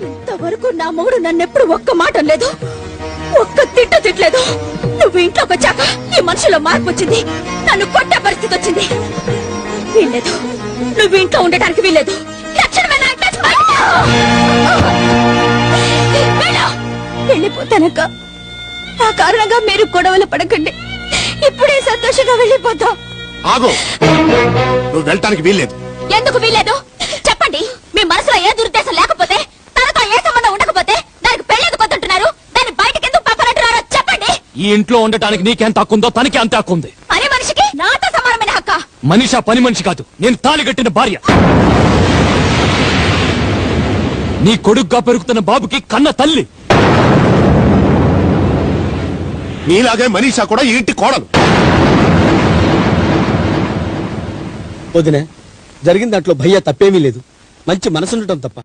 ఇంతవరకు నా మొగుడు నన్నెప్పుడు ఒక్క మాట లేదు, ఒక్క తిట్టలేదు. నువ్వు ఇంట్లోకి వచ్చాక ఈ మనుషులో మార్పు వచ్చింది. నన్ను కొట్టే పరిస్థితి వచ్చింది. వీల్లేదు, నువ్వు ఇంట్లో ఉండటానికి వీల్లేదు. వెళ్ళిపోతానక్క. ఆ కారణంగా మీరు గొడవలు పడకండి. ఇప్పుడే సంతోషంగా వెళ్ళిపోతాం. ఆగు, నువ్వు వెళ్ళటానికి వీల్లేదు. ఎందుకు వీల్లేదు చెప్పండి. మీ మనసులో ఏ దురుద్దేశం లేకపోతే, తనతో ఏ సంబంధం ఉండకపోతే దానికి పెళ్లి కొత్తుంటున్నారు. దాన్ని బయటకి ఎందుకు పంపనంటున్నారో చెప్పండి. ఈ ఇంట్లో ఉండటానికి నీకెంత హక్కుందో తనకి అంత హక్కుంది. పని మనిషికి నాతో సమానమైన హక్క. మనిషా పని మనిషి కాదు, నేను తాళి కట్టిన భార్య. నీ కొడుగ్గా పెరుగుతున్న బాబుకి కన్న తల్లి. నీలాగే మనీషా కూడా ఈ ఇంటి కోడలు. వదినా, జరిగిన దాంట్లో భయ్య తప్పేమీ లేదు. మంచి మనసుండటం తప్ప.